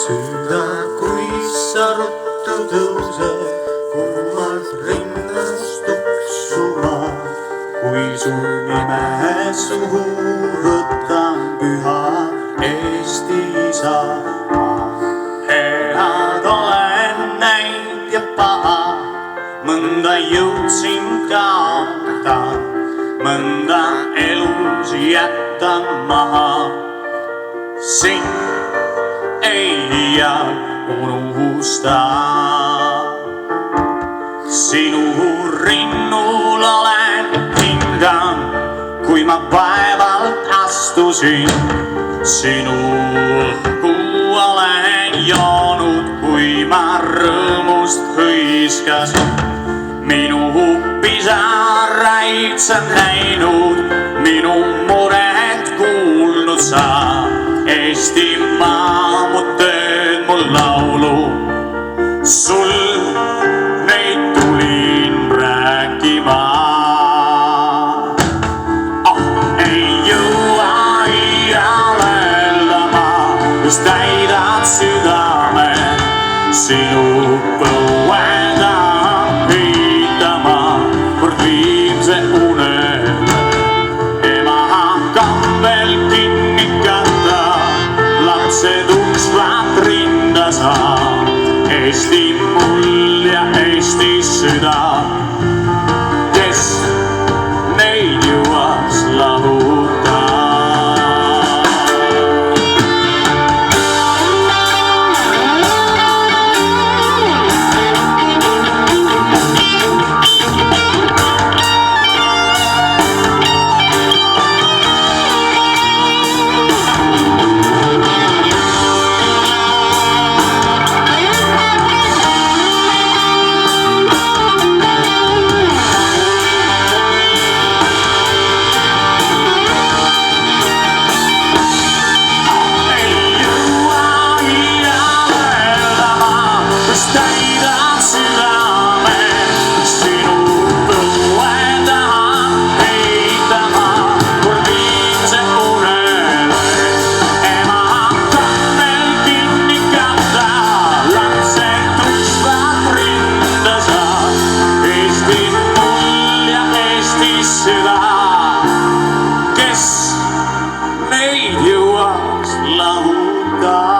Süda, kui sa ruttu tõused, kuumalt rinnast tuksuma, kui sul nime suhu võtan püha Eesti isa. Head olen näinud ja paha, mõnda jõudsin kaotada, mõnda elus jätan maha. Sind ei unusta, sinu rinnul olen hingan, kui ma vaevalt astusin. Sinu õhku olen joonud, kui ma rõõmust hõiskasin. Minu pisaraid sa näinud, minu muret kuulnud sa. Eestimaa, mu tööd, mu laulu, sul neid tulin rääkima. Ei jõua iial öeldama, kus täidad südame, sinu põue tahan heitama, kord viimse unele. Ema hakkab veel kinni kanda, lapsed uksvad rinda saab. Eesti mul ja Eesti süda, kes neid jõuaks lahuta. Süda, kes neid jõuaks lahuta.